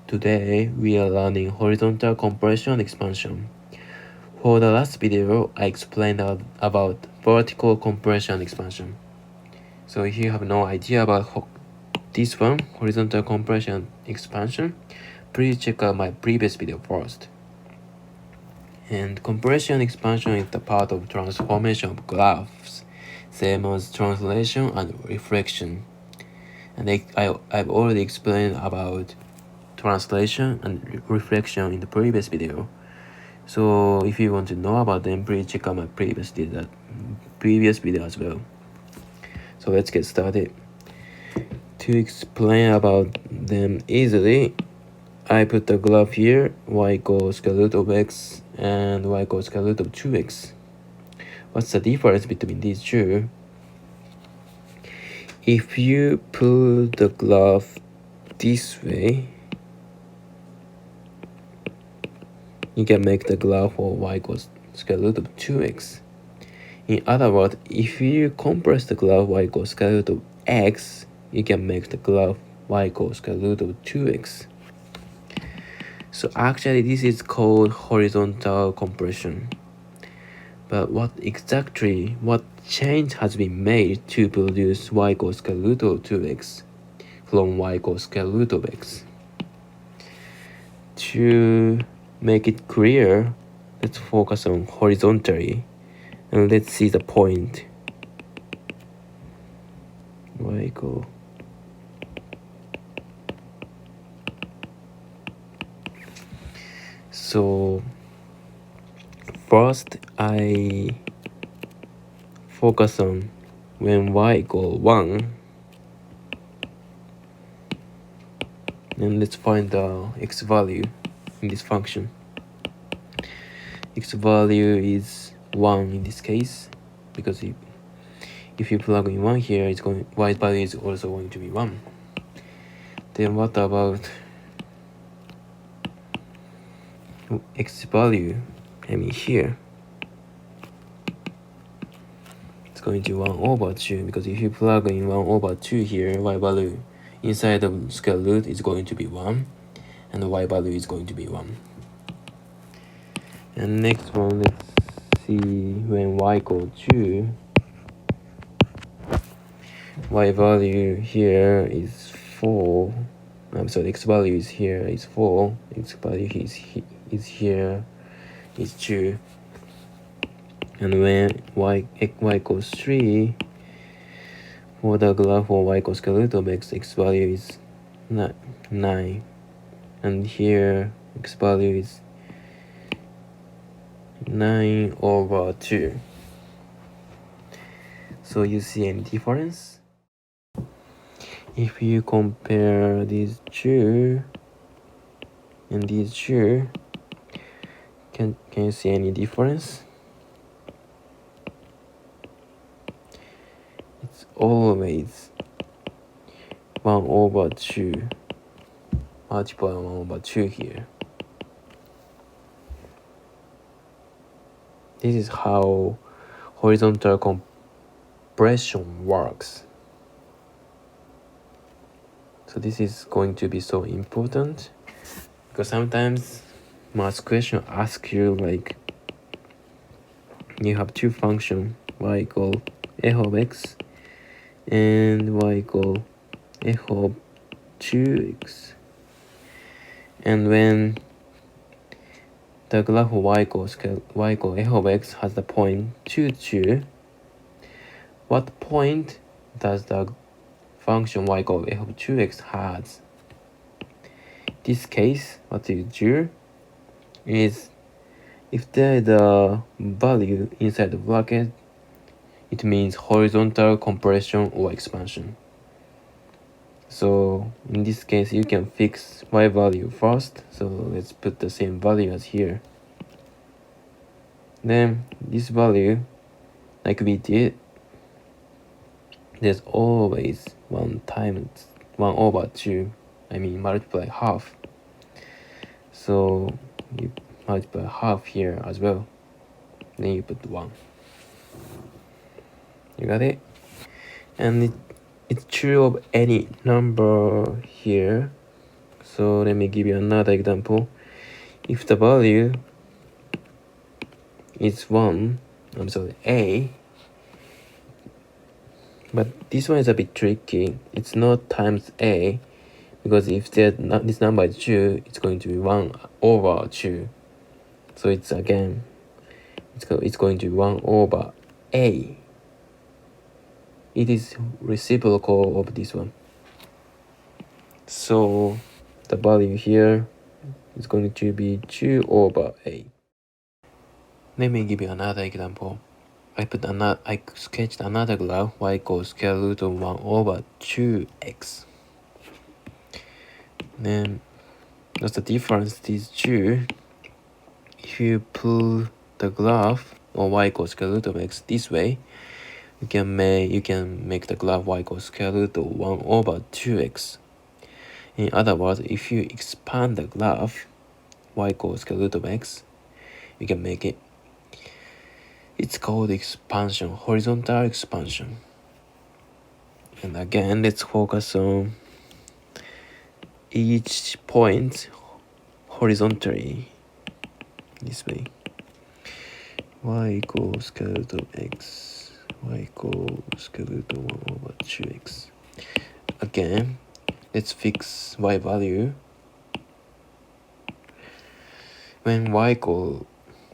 Today we are learning horizontal compression expansion. For the last video, I explained about vertical compression expansion. So if you have no idea about this one, horizontal compression expansion, please check out my previous video first. And compression expansion is the part of transformation of graphs, same as translation and reflection. And I've already explained about translation and reflection in the previous video. So if you want to know about them, please check out my previous video as well. So let's get started. To explain about them easily, I put the graph here, y equals square root of x and y equals square root of 2x. What's the difference between these two? If you put the graph this way, you can make the graph of y equals square root of 2x. In other words, if you compress the graph y equals square root of x, you can make the graph y equals square root of 2x. So actually this is called horizontal compression. But what change has been made to produce y equals square root of 2x from y equals square root of x? To make it clear, let's focus on horizontally and let's see the point. Y equal So first I focus on when y equal 1, and let's find the x value in this function. X value is 1 in this case, because if you plug in 1 here, y value is also going to be 1. Then what about x value? I mean here, it's going to be 1 over 2, because if you plug in 1 over 2 here, y value inside the square root is going to be 1, and the y value is going to be 1. And next one, let's see when y equals 2, y value here is 4. I'm sorry, x value is here is 4, x value is here is 2. And when y equals 3, for the graph of y equals square root of x value is 9. And here x value is 9 over 2. So you see any difference? If you compare these two and these two, can you see any difference? It's always 1 over 2, multiply 1 over 2 here. This is how horizontal compression works. So this is going to be so important, because sometimes math question asks you like, you have two functions, y equal f of x and y equal f of 2x. And when the graph of y equal f of x has the point 2, 2, what point does the function y equal f of 2x has? This case, what you do is, if there is a value inside the bracket, it means horizontal compression or expansion. So in this case, you can fix y value first. So let's put the same value as here. Then this value, like we did, there's always 1 over 2. I mean multiply half. So you multiply half here as well. Then you put 1. You got it? And it's true of any number here. So let me give you another example. If the value is 1, A, but this one is a bit tricky. It's not times A, because if this number is 2, it's going to be 1 over 2. So it's again, it's going to be 1 over A. It is reciprocal of this one. So the value here is going to be 2 over A. Let me give you another example. I sketched another graph y equals square root of 1 over 2x. Then what's the difference? These two, if you pull the graph or y equals square root of x this way, you can make the graph y equals square root of 1 over 2x. In other words, if you expand the graph y equals square root of x, you can make it. It's called expansion, horizontal expansion. And again, let's focus on each point horizontally this way. Y equals square root of x, y equals square root of 1 over 2x. Again, let's fix y value. When y equals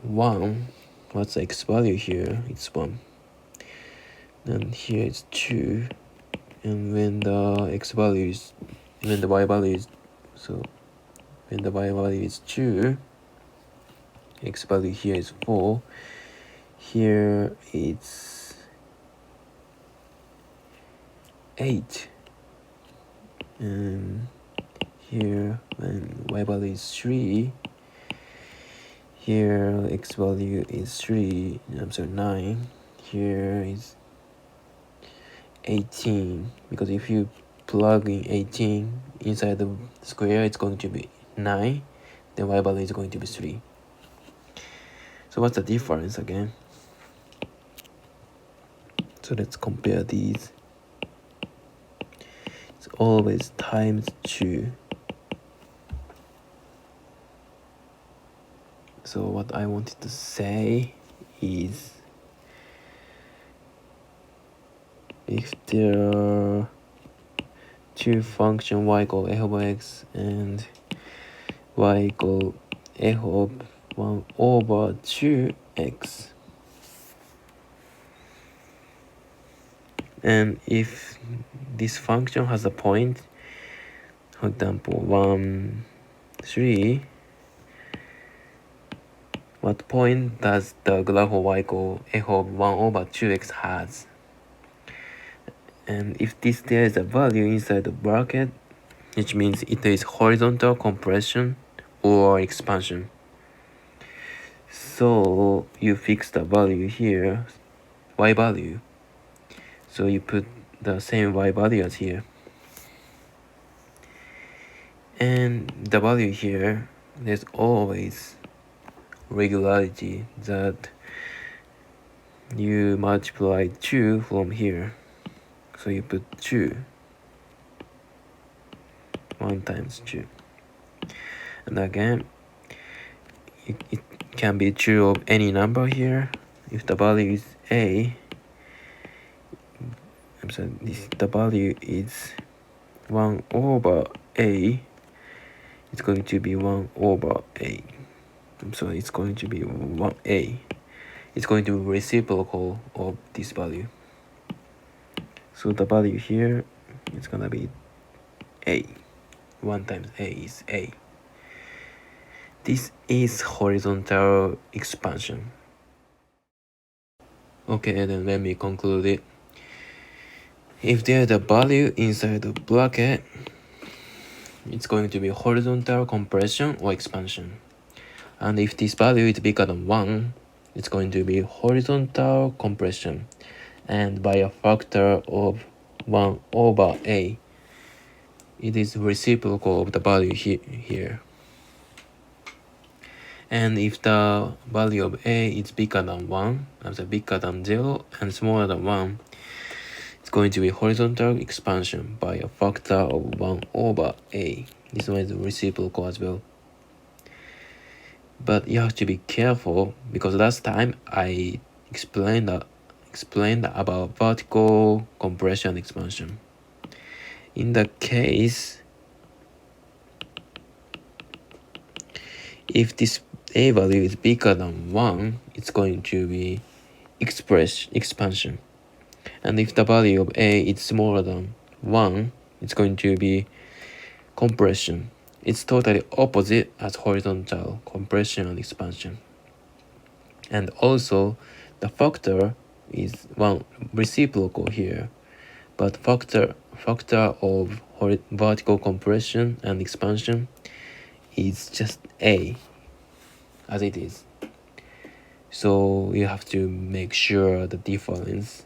1, what's the x value here? It's 1. And here it's 2. And when the y value is, when the y value is 2, x value here is 4. Here it's 8. And here when y value is 3, here x value is 9. Here is 18, because if you plug in 18 inside the square, it's going to be 9. Then y value is going to be 3. So what's the difference again? So let's compare these. It's always times 2. So what I wanted to say is, if there are two functions y equal f of x and y equal f of 1 over 2x, and if this function has a point, for example 1, 3, what point does the graph of y equal f of 1 over 2x has? And if there is a value inside the bracket, which means it is horizontal compression or expansion. So you fix the value here, y value. So you put the same y value as here. And the value here, there's always regularity that you multiply 2 from here. So you put 2. 1 times 2. And again, it can be true of any number here. If the value is a, the value is 1 over a, it's going to be 1 over a. So it's going to be 1a. It's going to be reciprocal of this value. So the value here is gonna be a. 1 times a is a. This is horizontal expansion. Okay, then let me conclude it. If there's a value inside the bracket, it's going to be horizontal compression or expansion. And if this value is bigger than 1, it's going to be horizontal compression. And by a factor of 1 over a, it is reciprocal of the value here. And if the value of a is bigger than 1, bigger than 0 and smaller than 1, it's going to be horizontal expansion by a factor of 1 over a. This one is reciprocal as well. But you have to be careful because last time I explained about vertical compression expansion. In the case, if this a value is bigger than 1, it's going to be expansion. And if the value of a is smaller than 1, it's going to be compression. It's totally opposite as horizontal compression and expansion. And also, the factor is one reciprocal here, but factor of vertical compression and expansion is just a, as it is. So you have to make sure the difference